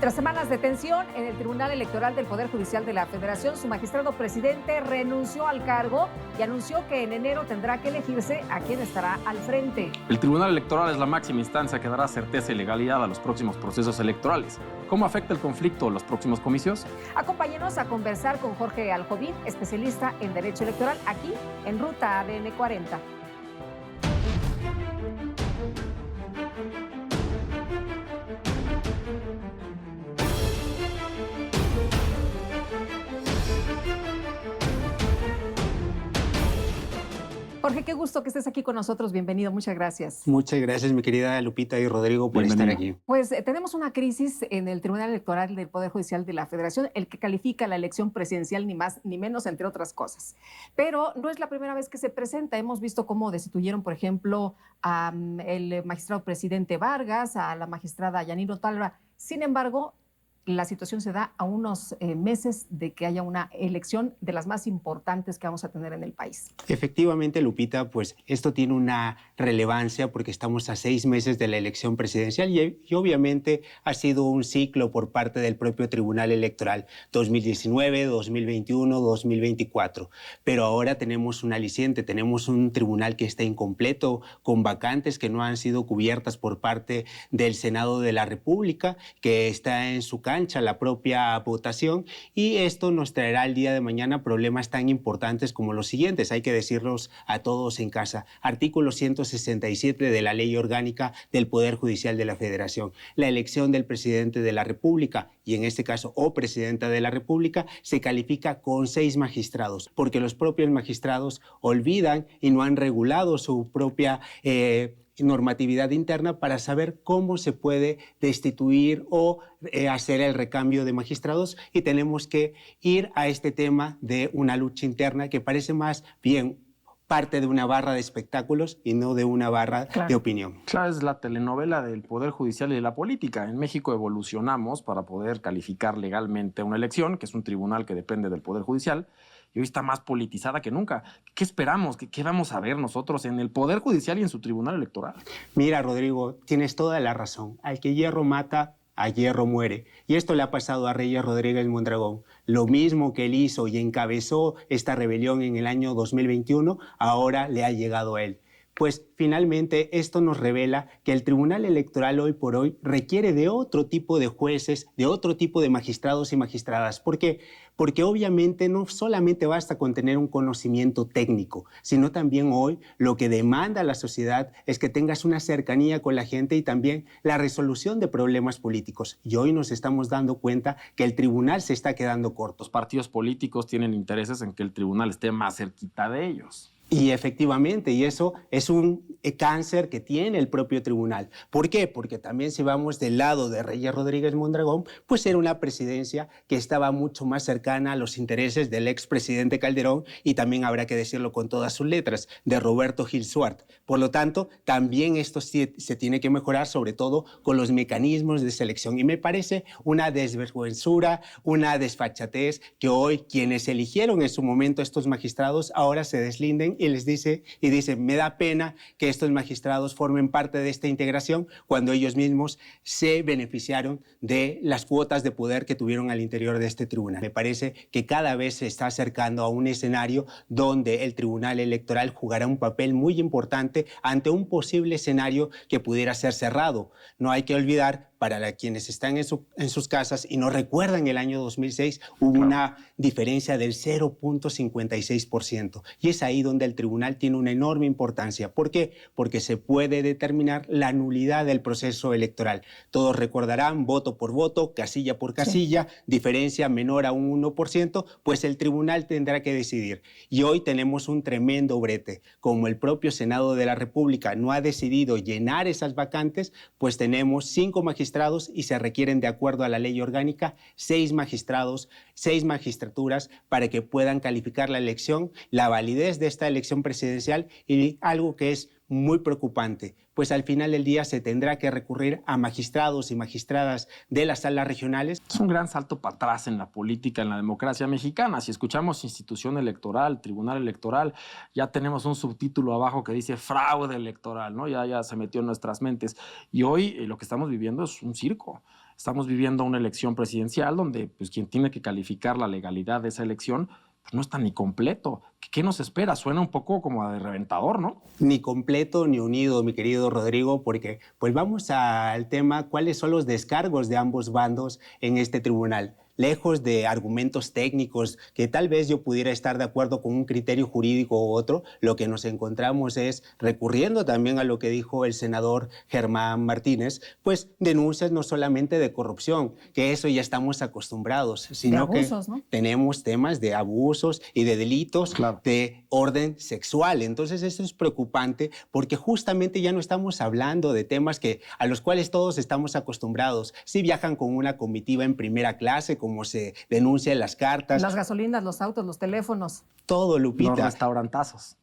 Tras semanas de tensión en el Tribunal Electoral del Poder Judicial de la Federación, su magistrado presidente renunció al cargo y anunció que en enero tendrá que elegirse a quién estará al frente. El Tribunal Electoral es la máxima instancia que dará certeza y legalidad a los próximos procesos electorales. ¿Cómo afecta el conflicto los próximos comicios? Acompáñenos a conversar con Jorge Aljovín, especialista en Derecho Electoral, aquí en Ruta ADN 40. Jorge, qué gusto que estés aquí con nosotros. Bienvenido, muchas gracias. Muchas gracias, mi querida Lupita y Rodrigo, por estar aquí. Pues tenemos una crisis en el Tribunal Electoral del Poder Judicial de la Federación, el que califica la elección presidencial ni más ni menos, entre otras cosas. Pero no es la primera vez que se presenta. Hemos visto cómo destituyeron, por ejemplo, al magistrado presidente Vargas, a la magistrada Yanino Talva. Sin embargo, la situación se da a unos meses de que haya una elección de las más importantes que vamos a tener en el país. Efectivamente, Lupita, pues esto tiene una relevancia porque estamos a 6 meses de la elección presidencial y obviamente ha sido un ciclo por parte del propio Tribunal Electoral 2019, 2021, 2024. Pero ahora tenemos un aliciente, tenemos un tribunal que está incompleto, con vacantes que no han sido cubiertas por parte del Senado de la República, que está en su cancha la propia votación, y esto nos traerá el día de mañana problemas tan importantes como los siguientes. Hay que decirlos a todos en casa. Artículo 167 de la Ley Orgánica del Poder Judicial de la Federación. La elección del presidente de la República, y en este caso, o presidenta de la República, se califica con 6 magistrados, porque los propios magistrados olvidan y no han regulado su propia normatividad interna para saber cómo se puede destituir o hacer el recambio de magistrados, y tenemos que ir a este tema de una lucha interna que parece más bien parte de una barra de espectáculos y no de una barra de opinión. Claro, es la telenovela del Poder Judicial y de la política. En México evolucionamos para poder calificar legalmente una elección, que es un tribunal que depende del Poder Judicial, y hoy está más politizada que nunca. ¿Qué esperamos? ¿Qué vamos a ver nosotros en el Poder Judicial y en su Tribunal Electoral? Mira, Rodrigo, tienes toda la razón. Al que hierro mata, a hierro muere. Y esto le ha pasado a Reyes Rodríguez Mondragón. Lo mismo que él hizo y encabezó esta rebelión en el año 2021, ahora le ha llegado a él. Pues finalmente esto nos revela que el Tribunal Electoral hoy por hoy requiere de otro tipo de jueces, de otro tipo de magistrados y magistradas. ¿Por qué? Porque obviamente no solamente basta con tener un conocimiento técnico, sino también hoy lo que demanda la sociedad es que tengas una cercanía con la gente y también la resolución de problemas políticos. Y hoy nos estamos dando cuenta que el tribunal se está quedando corto. Los partidos políticos tienen intereses en que el tribunal esté más cerquita de ellos. Y efectivamente, y eso es un cáncer que tiene el propio tribunal. ¿Por qué? Porque también si vamos del lado de Reyes Rodríguez Mondragón, pues era una presidencia que estaba mucho más cercana a los intereses del expresidente Calderón, y también habrá que decirlo con todas sus letras, de Roberto Gil Suart. Por lo tanto, también esto se tiene que mejorar, sobre todo con los mecanismos de selección. Y me parece una desvergüenzura, una desfachatez que hoy quienes eligieron en su momento a estos magistrados ahora se deslinden y dicen, me da pena que estos magistrados formen parte de esta integración cuando ellos mismos se beneficiaron de las cuotas de poder que tuvieron al interior de este tribunal. Me parece que cada vez se está acercando a un escenario donde el Tribunal Electoral jugará un papel muy importante ante un posible escenario que pudiera ser cerrado. No hay que olvidar, para quienes están en sus casas y no recuerdan el año 2006, hubo una diferencia del 0.56%. Y es ahí donde el tribunal tiene una enorme importancia. ¿Por qué? Porque se puede determinar la nulidad del proceso electoral. Todos recordarán, voto por voto, casilla por casilla, diferencia menor a un 1%, pues el tribunal tendrá que decidir. Y hoy tenemos un tremendo brete. Como el propio Senado de la República no ha decidido llenar esas vacantes, pues tenemos 5 magistrados y se requieren, de acuerdo a la ley orgánica, 6 magistrados, 6 magistraturas para que puedan calificar la elección, la validez de esta elección presidencial, y algo que es muy preocupante, pues al final del día se tendrá que recurrir a magistrados y magistradas de las salas regionales. Es un gran salto para atrás en la política, en la democracia mexicana. Si escuchamos institución electoral, tribunal electoral, ya tenemos un subtítulo abajo que dice fraude electoral, ¿no? Ya se metió en nuestras mentes. Y hoy lo que estamos viviendo es un circo. Estamos viviendo una elección presidencial donde pues, quien tiene que calificar la legalidad de esa elección pues, no está ni completo. ¿Qué nos espera? Suena un poco como a de reventador, ¿no? Ni completo ni unido, mi querido Rodrigo, porque pues vamos al tema, ¿cuáles son los descargos de ambos bandos en este tribunal? Lejos de argumentos técnicos que tal vez yo pudiera estar de acuerdo con un criterio jurídico u otro, lo que nos encontramos es, recurriendo también a lo que dijo el senador Germán Martínez, pues denuncias no solamente de corrupción, que eso ya estamos acostumbrados, sino de abusos, que ¿no? tenemos temas de abusos y de delitos Claro. de orden sexual. Entonces eso es preocupante porque justamente ya no estamos hablando de temas a los cuales todos estamos acostumbrados. Si viajan con una comitiva en primera clase, como se denuncia en las cartas. Las gasolinas, los autos, los teléfonos. Todo, Lupita. Los restaurantazos.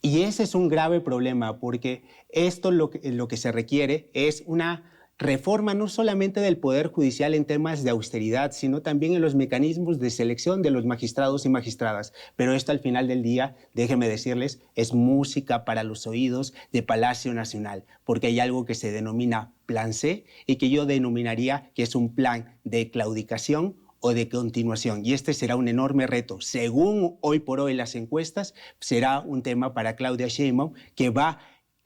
Y ese es un grave problema porque esto lo que se requiere es una reforma no solamente del Poder Judicial en temas de austeridad, sino también en los mecanismos de selección de los magistrados y magistradas. Pero esto al final del día, déjenme decirles, es música para los oídos de Palacio Nacional, porque hay algo que se denomina Plan C y que yo denominaría que es un plan de claudicación o de continuación. Y este será un enorme reto. Según hoy por hoy las encuestas, será un tema para Claudia Sheinbaum que va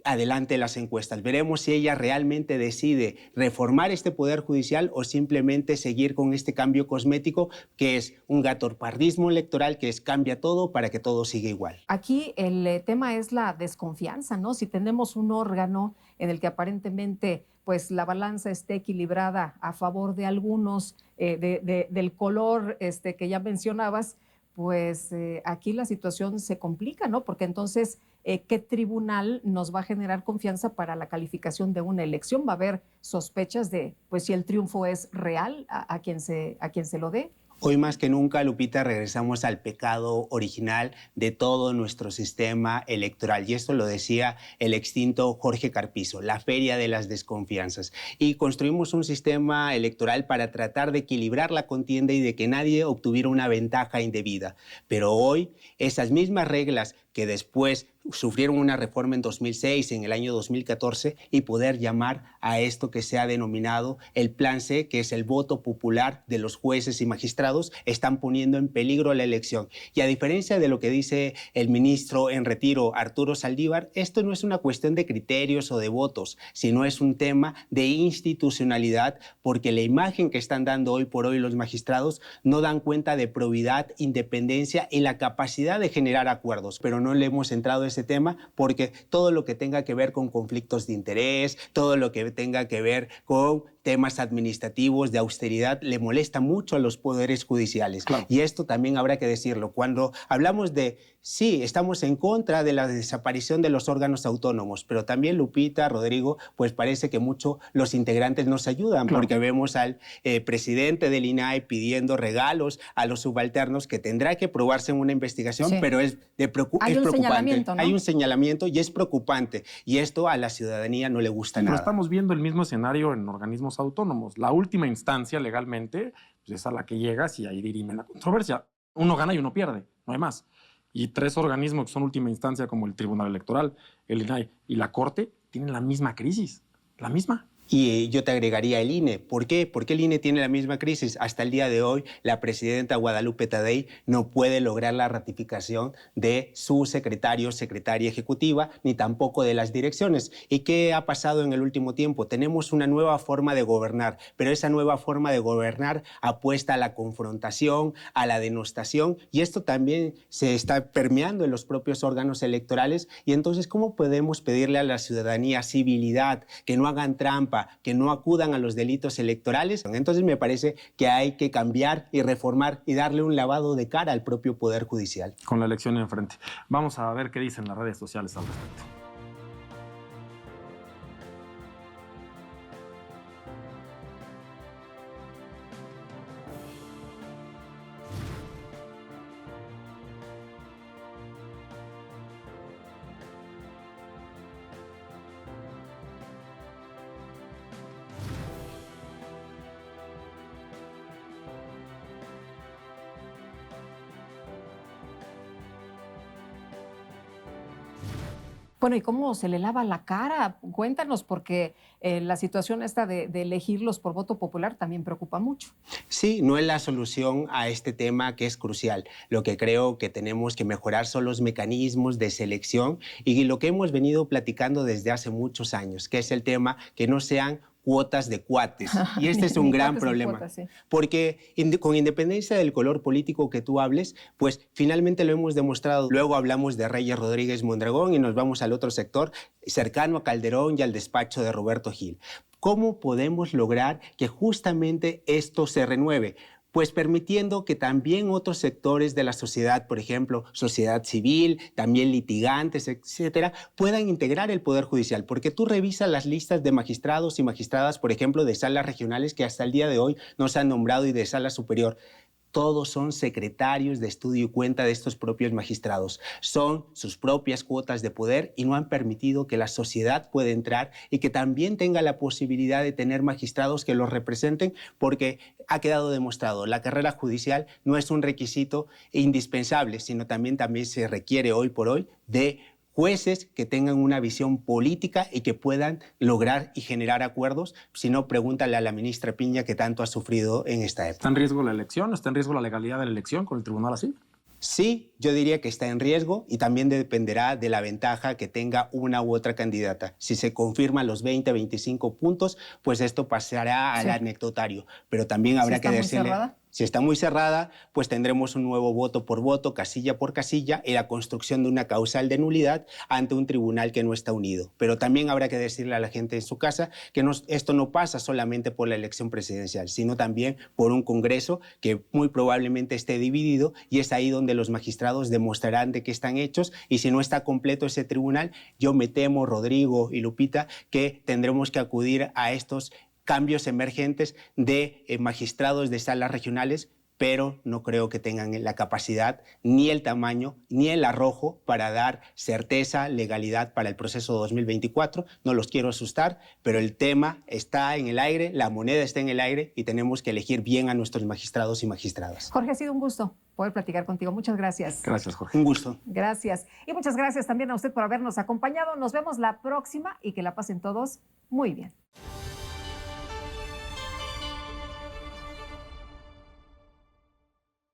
adelante las encuestas. Veremos si ella realmente decide reformar este Poder Judicial o simplemente seguir con este cambio cosmético que es un gatorpardismo electoral que es cambia todo para que todo siga igual. Aquí el tema es la desconfianza, ¿no? Si tenemos un órgano en el que aparentemente pues la balanza esté equilibrada a favor de algunos del color que ya mencionabas, pues aquí la situación se complica, ¿no? Porque entonces, ¿qué tribunal nos va a generar confianza para la calificación de una elección? Va a haber sospechas de, pues, si el triunfo es real a quien se lo dé. Hoy más que nunca, Lupita, regresamos al pecado original de todo nuestro sistema electoral. Y esto lo decía el extinto Jorge Carpizo, la feria de las desconfianzas. Y construimos un sistema electoral para tratar de equilibrar la contienda y de que nadie obtuviera una ventaja indebida. Pero hoy, esas mismas reglas que después sufrieron una reforma en 2006, en el año 2014, y poder llamar a esto que se ha denominado el Plan C, que es el voto popular de los jueces y magistrados, están poniendo en peligro la elección. Y a diferencia de lo que dice el ministro en retiro, Arturo Saldívar, esto no es una cuestión de criterios o de votos, sino es un tema de institucionalidad, porque la imagen que están dando hoy por hoy los magistrados no dan cuenta de probidad, independencia y la capacidad de generar acuerdos. Pero no le hemos entrado a ese tema porque todo lo que tenga que ver con conflictos de interés, todo lo que tenga que ver con temas administrativos de austeridad le molesta mucho a los poderes judiciales. Claro. Y esto también habrá que decirlo. Cuando hablamos de, sí, estamos en contra de la desaparición de los órganos autónomos, pero también, Lupita, Rodrigo, pues parece que mucho los integrantes nos ayudan, Claro. porque vemos al presidente del INAI pidiendo regalos a los subalternos que tendrá que probarse en una investigación, Sí. pero es preocupante. Señalamiento, ¿no? Hay un señalamiento y es preocupante. Y esto a la ciudadanía no le gusta Pero nada. estamos viendo el mismo escenario en organismos autónomos. La última instancia legalmente pues, es a la que llegas y ahí dirimen la controversia. Uno gana y uno pierde, no hay más. Y tres organismos que son última instancia, como el Tribunal Electoral, el INAI y la Corte, tienen la misma crisis, la misma. Y yo te agregaría el INE. ¿Por qué? Porque el INE tiene la misma crisis. Hasta el día de hoy, la presidenta Guadalupe Tadei no puede lograr la ratificación de su secretario, secretaria ejecutiva, ni tampoco de las direcciones. ¿Y qué ha pasado en el último tiempo? Tenemos una nueva forma de gobernar, pero esa nueva forma de gobernar apuesta a la confrontación, a la denostación, y esto también se está permeando en los propios órganos electorales. Y entonces, ¿cómo podemos pedirle a la ciudadanía civilidad, que no hagan trampa, que no acudan a los delitos electorales? Entonces me parece que hay que cambiar y reformar y darle un lavado de cara al propio Poder Judicial. Con la elección enfrente. Vamos a ver qué dicen las redes sociales al respecto. Bueno, ¿y cómo se le lava la cara? Cuéntanos, porque la situación esta de elegirlos por voto popular también preocupa mucho. Sí, no es la solución a este tema que es crucial. Lo que creo que tenemos que mejorar son los mecanismos de selección y lo que hemos venido platicando desde hace muchos años, que es el tema que no sean cuotas de cuates. Y este es un Ni gran cuates ni problema, cuotas, sí. porque con independencia del color político que tú hables, pues finalmente lo hemos demostrado. Luego hablamos de Reyes Rodríguez Mondragón y nos vamos al otro sector cercano a Calderón y al despacho de Roberto Gil. ¿Cómo podemos lograr que justamente esto se renueve? Pues permitiendo que también otros sectores de la sociedad, por ejemplo, sociedad civil, también litigantes, etcétera, puedan integrar el Poder Judicial. Porque tú revisas las listas de magistrados y magistradas, por ejemplo, de salas regionales que hasta el día de hoy no se han nombrado y de sala superior. Todos son secretarios de estudio y cuenta de estos propios magistrados. Son sus propias cuotas de poder y no han permitido que la sociedad pueda entrar y que también tenga la posibilidad de tener magistrados que los representen, porque ha quedado demostrado, la carrera judicial no es un requisito indispensable, sino también se requiere hoy por hoy de jueces que tengan una visión política y que puedan lograr y generar acuerdos. Si no, pregúntale a la ministra Piña, que tanto ha sufrido en esta época. ¿Está en riesgo la elección? ¿Está en riesgo la legalidad de la elección con el tribunal así? Sí, yo diría que está en riesgo y también dependerá de la ventaja que tenga una u otra candidata. Si se confirman los 20, 25 puntos, pues esto pasará al anecdotario. Pero también habrá que decirle... Si está muy cerrada, pues tendremos un nuevo voto por voto, casilla por casilla, y la construcción de una causal de nulidad ante un tribunal que no está unido. Pero también habrá que decirle a la gente en su casa que esto no pasa solamente por la elección presidencial, sino también por un Congreso que muy probablemente esté dividido, y es ahí donde los magistrados demostrarán de qué están hechos, y si no está completo ese tribunal, yo me temo, Rodrigo y Lupita, que tendremos que acudir a estos cambios emergentes de magistrados de salas regionales, pero no creo que tengan la capacidad, ni el tamaño, ni el arrojo para dar certeza, legalidad para el proceso 2024. No los quiero asustar, pero el tema está en el aire, la moneda está en el aire y tenemos que elegir bien a nuestros magistrados y magistradas. Jorge, ha sido un gusto poder platicar contigo. Muchas gracias. Gracias, Jorge. Un gusto. Gracias. Y muchas gracias también a usted por habernos acompañado. Nos vemos la próxima y que la pasen todos muy bien.